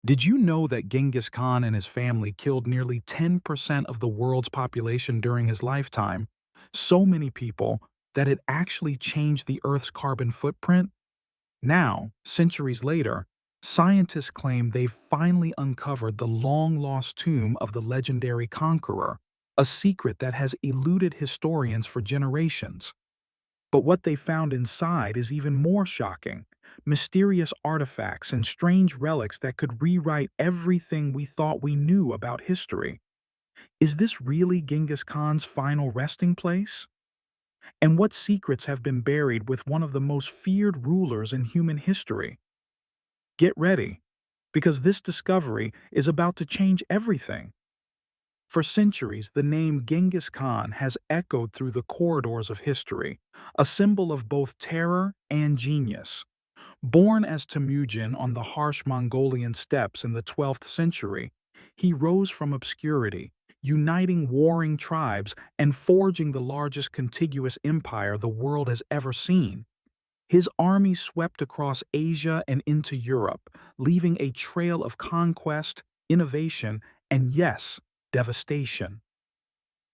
Did you know that Genghis Khan and his family killed nearly 10% of the world's population during his lifetime? So many people that it actually changed the Earth's carbon footprint? Now, centuries later, scientists claim they've finally uncovered the long-lost tomb of the legendary conqueror, a secret that has eluded historians for generations. But what they found inside is even more shocking. Mysterious artifacts and strange relics that could rewrite everything we thought we knew about history. Is this really Genghis Khan's final resting place? And what secrets have been buried with one of the most feared rulers in human history? Get ready, because this discovery is about to change everything. For centuries, the name Genghis Khan has echoed through the corridors of history, a symbol of both terror and genius. Born as Temujin on the harsh Mongolian steppes in the 12th century, he rose from obscurity, uniting warring tribes and forging the largest contiguous empire the world has ever seen. His army swept across Asia and into Europe, leaving a trail of conquest, innovation, and yes, devastation.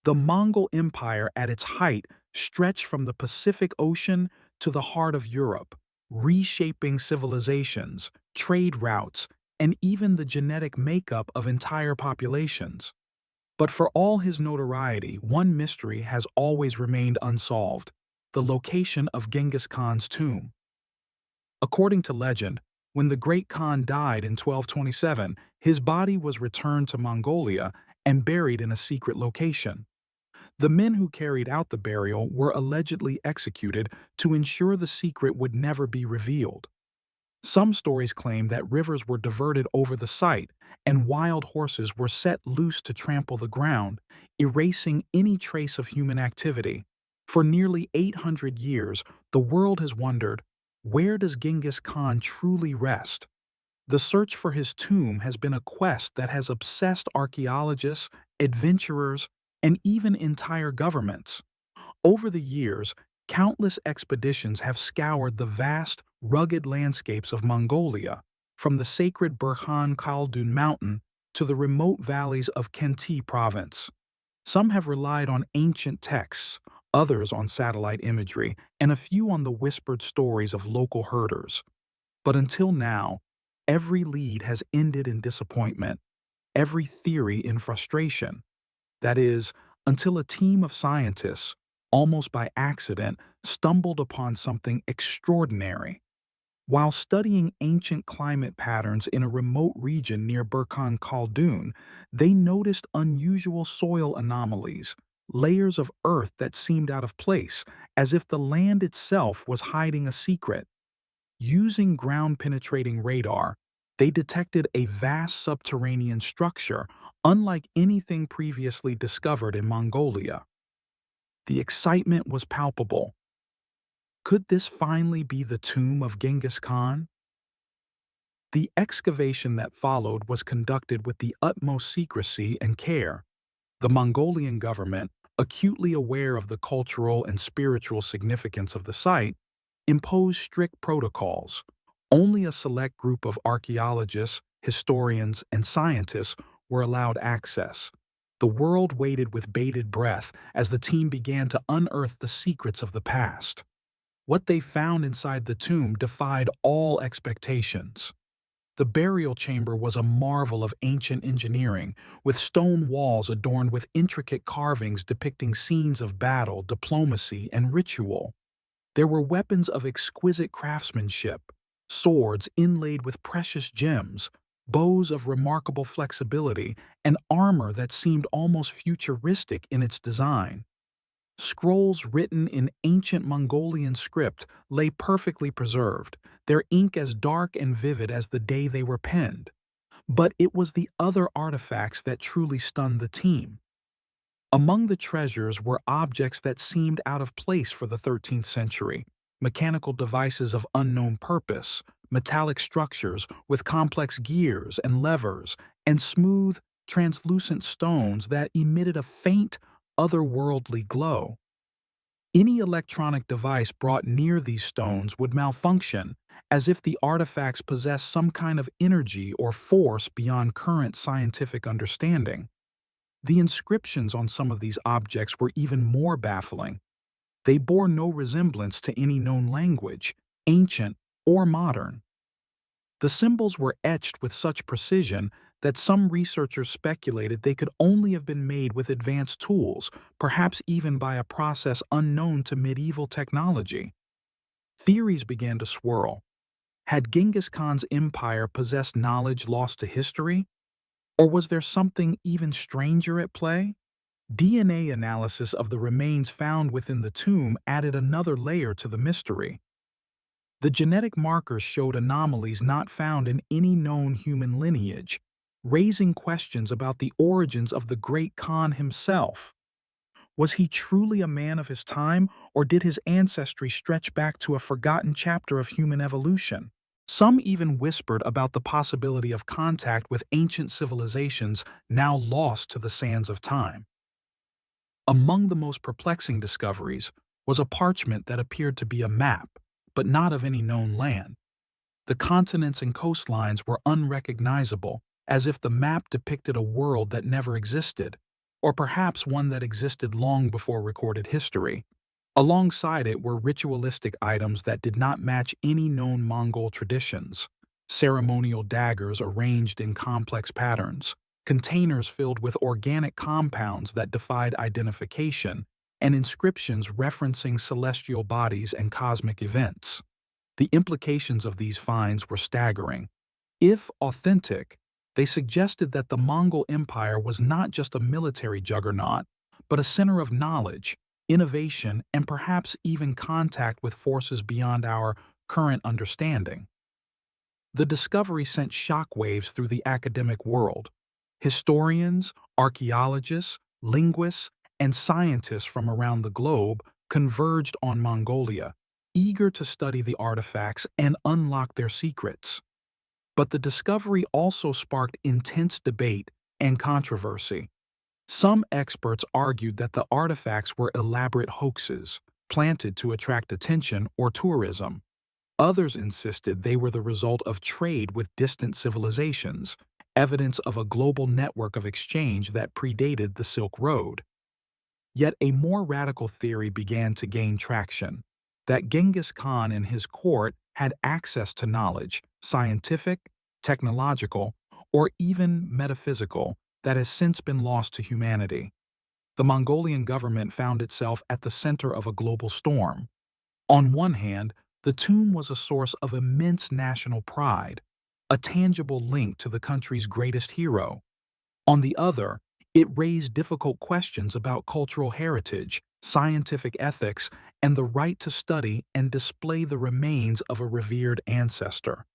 The Mongol Empire at its height stretched from the Pacific Ocean to the heart of Europe, reshaping civilizations, trade routes, and even the genetic makeup of entire populations. But for all his notoriety, one mystery has always remained unsolved: the location of Genghis Khan's tomb. According to legend, when the Great Khan died in 1227, his body was returned to Mongolia and buried in a secret location. The men who carried out the burial were allegedly executed to ensure the secret would never be revealed. Some stories claim that rivers were diverted over the site and wild horses were set loose to trample the ground, erasing any trace of human activity. For nearly 800 years, the world has wondered, where does Genghis Khan truly rest? The search for his tomb has been a quest that has obsessed archaeologists, adventurers, and even entire governments. Over the years, countless expeditions have scoured the vast, rugged landscapes of Mongolia, from the sacred Burhan Khaldun mountain to the remote valleys of Khenti province. Some have relied on ancient texts, others on satellite imagery, and a few on the whispered stories of local herders. But until now, every lead has ended in disappointment, every theory in frustration. That is, until a team of scientists, almost by accident, stumbled upon something extraordinary. While studying ancient climate patterns in a remote region near Burkhan Khaldun, they noticed unusual soil anomalies, layers of earth that seemed out of place, as if the land itself was hiding a secret. Using ground-penetrating radar, they detected a vast subterranean structure unlike anything previously discovered in Mongolia. The excitement was palpable. Could this finally be the tomb of Genghis Khan? The excavation that followed was conducted with the utmost secrecy and care. The Mongolian government, acutely aware of the cultural and spiritual significance of the site, imposed strict protocols. Only a select group of archaeologists, historians, and scientists were allowed access. The world waited with bated breath as the team began to unearth the secrets of the past. What they found inside the tomb defied all expectations. The burial chamber was a marvel of ancient engineering, with stone walls adorned with intricate carvings depicting scenes of battle, diplomacy, and ritual. There were weapons of exquisite craftsmanship, swords inlaid with precious gems, bows of remarkable flexibility, and armor that seemed almost futuristic in its design. Scrolls written in ancient Mongolian script lay perfectly preserved, their ink as dark and vivid as the day they were penned. But it was the other artifacts that truly stunned the team. Among the treasures were objects that seemed out of place for the 13th century: mechanical devices of unknown purpose, metallic structures with complex gears and levers, and smooth, translucent stones that emitted a faint, otherworldly glow. Any electronic device brought near these stones would malfunction, as if the artifacts possessed some kind of energy or force beyond current scientific understanding. The inscriptions on some of these objects were even more baffling. They bore no resemblance to any known language, ancient or modern. The symbols were etched with such precision that some researchers speculated they could only have been made with advanced tools, perhaps even by a process unknown to medieval technology. Theories began to swirl. Had Genghis Khan's empire possessed knowledge lost to history? Or was there something even stranger at play? DNA analysis of the remains found within the tomb added another layer to the mystery. The genetic markers showed anomalies not found in any known human lineage, raising questions about the origins of the great Khan himself. Was he truly a man of his time, or did his ancestry stretch back to a forgotten chapter of human evolution? Some even whispered about the possibility of contact with ancient civilizations now lost to the sands of time. Among the most perplexing discoveries was a parchment that appeared to be a map, but not of any known land. The continents and coastlines were unrecognizable, as if the map depicted a world that never existed, or perhaps one that existed long before recorded history. Alongside it were ritualistic items that did not match any known Mongol traditions: ceremonial daggers arranged in complex patterns, containers filled with organic compounds that defied identification, and inscriptions referencing celestial bodies and cosmic events. The implications of these finds were staggering. If authentic, they suggested that the Mongol Empire was not just a military juggernaut, but a center of knowledge, innovation, and perhaps even contact with forces beyond our current understanding. The discovery sent shockwaves through the academic world. Historians, archaeologists, linguists, and scientists from around the globe converged on Mongolia, eager to study the artifacts and unlock their secrets. But the discovery also sparked intense debate and controversy. Some experts argued that the artifacts were elaborate hoaxes, planted to attract attention or tourism. Others insisted they were the result of trade with distant civilizations, evidence of a global network of exchange that predated the Silk Road. Yet a more radical theory began to gain traction: that Genghis Khan and his court had access to knowledge, scientific, technological, or even metaphysical, that has since been lost to humanity. The Mongolian government found itself at the center of a global storm. On one hand, the tomb was a source of immense national pride, a tangible link to the country's greatest hero. On the other, it raised difficult questions about cultural heritage, scientific ethics, and the right to study and display the remains of a revered ancestor.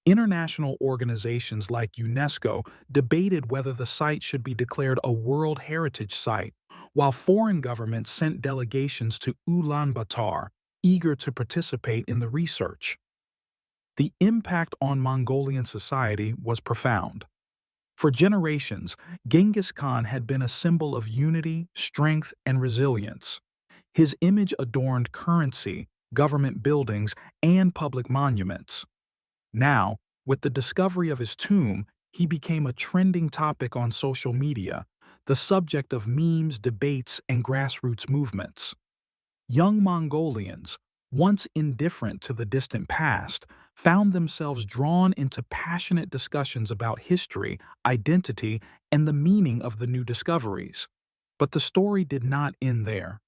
International organizations like UNESCO debated whether the site should be declared a World Heritage Site, while foreign governments sent delegations to Ulaanbaatar, eager to participate in the research. The impact on Mongolian society was profound. For generations, Genghis Khan had been a symbol of unity, strength, and resilience. His image adorned currency, government buildings, and public monuments. Now, with the discovery of his tomb, he became a trending topic on social media, the subject of memes, debates, and grassroots movements. Young Mongolians, once indifferent to the distant past, found themselves drawn into passionate discussions about history, identity, and the meaning of the new discoveries. But the story did not end there.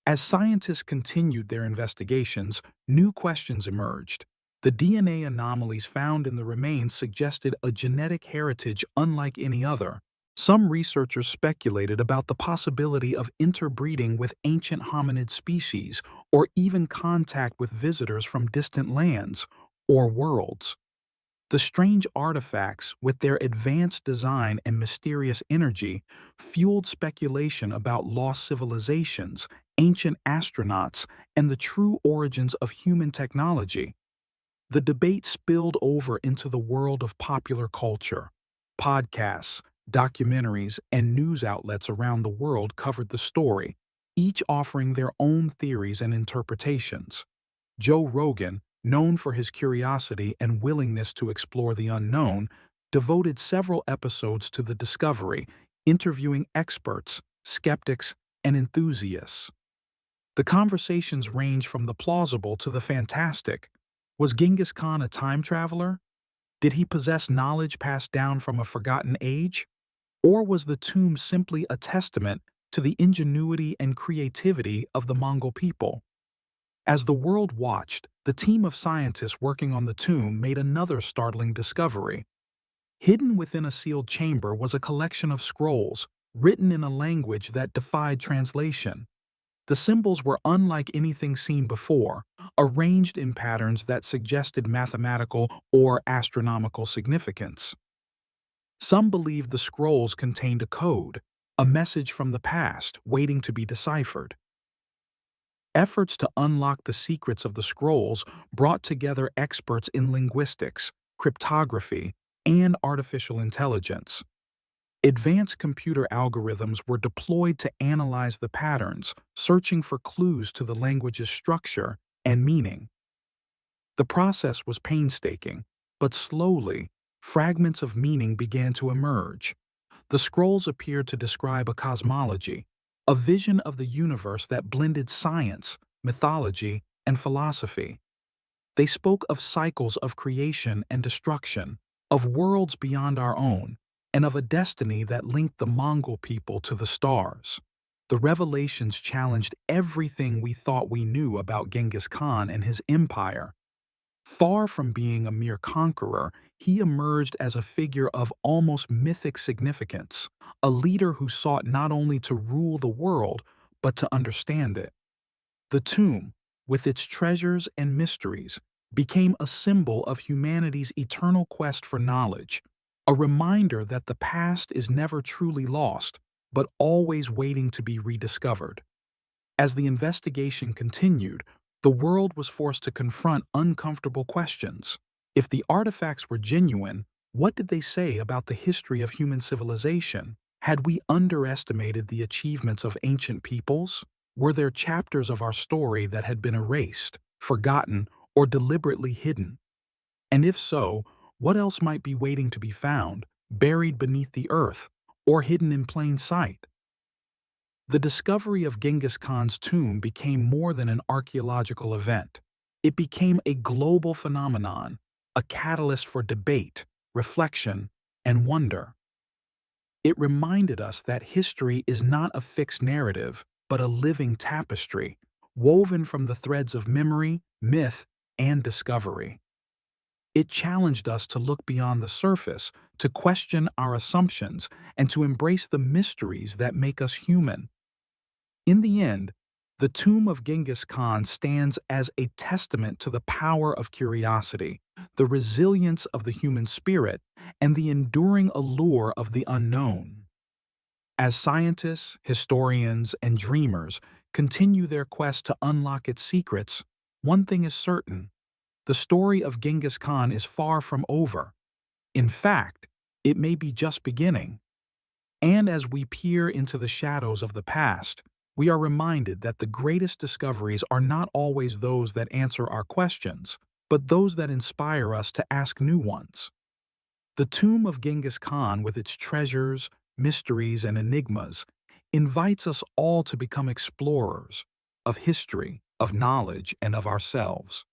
As scientists continued their investigations, new questions emerged. The DNA anomalies found in the remains suggested a genetic heritage unlike any other. Some researchers speculated about the possibility of interbreeding with ancient hominid species, or even contact with visitors from distant lands or worlds. The strange artifacts, with their advanced design and mysterious energy, fueled speculation about lost civilizations, ancient astronauts, and the true origins of human technology. The debate spilled over into the world of popular culture. Podcasts, documentaries, and news outlets around the world covered the story, each offering their own theories and interpretations. Joe Rogan, known for his curiosity and willingness to explore the unknown, devoted several episodes to the discovery, interviewing experts, skeptics, and enthusiasts. The conversations range from the plausible to the fantastic. Was Genghis Khan a time traveler? Did he possess knowledge passed down from a forgotten age? Or was the tomb simply a testament to the ingenuity and creativity of the Mongol people? As the world watched, the team of scientists working on the tomb made another startling discovery. Hidden within a sealed chamber was a collection of scrolls, written in a language that defied translation. The symbols were unlike anything seen before, arranged in patterns that suggested mathematical or astronomical significance. Some believed the scrolls contained a code, a message from the past waiting to be deciphered. Efforts to unlock the secrets of the scrolls brought together experts in linguistics, cryptography, and artificial intelligence. Advanced computer algorithms were deployed to analyze the patterns, searching for clues to the language's structure and meaning. The process was painstaking, but slowly, fragments of meaning began to emerge. The scrolls appeared to describe a cosmology, a vision of the universe that blended science, mythology, and philosophy. They spoke of cycles of creation and destruction, of worlds beyond our own, and of a destiny that linked the Mongol people to the stars. The revelations challenged everything we thought we knew about Genghis Khan and his empire. Far from being a mere conqueror, he emerged as a figure of almost mythic significance, a leader who sought not only to rule the world, but to understand it. The tomb, with its treasures and mysteries, became a symbol of humanity's eternal quest for knowledge, a reminder that the past is never truly lost, but always waiting to be rediscovered. As the investigation continued, the world was forced to confront uncomfortable questions. If the artifacts were genuine, what did they say about the history of human civilization? Had we underestimated the achievements of ancient peoples? Were there chapters of our story that had been erased, forgotten, or deliberately hidden? And if so, what else might be waiting to be found, buried beneath the earth, or hidden in plain sight? The discovery of Genghis Khan's tomb became more than an archaeological event. It became a global phenomenon, a catalyst for debate, reflection, and wonder. It reminded us that history is not a fixed narrative, but a living tapestry, woven from the threads of memory, myth, and discovery. It challenged us to look beyond the surface, to question our assumptions, and to embrace the mysteries that make us human. In the end, the tomb of Genghis Khan stands as a testament to the power of curiosity, the resilience of the human spirit, and the enduring allure of the unknown. As scientists, historians, and dreamers continue their quest to unlock its secrets, one thing is certain: the story of Genghis Khan is far from over. In fact, it may be just beginning. And as we peer into the shadows of the past, we are reminded that the greatest discoveries are not always those that answer our questions, but those that inspire us to ask new ones. The tomb of Genghis Khan, with its treasures, mysteries, and enigmas, invites us all to become explorers of history, of knowledge, and of ourselves.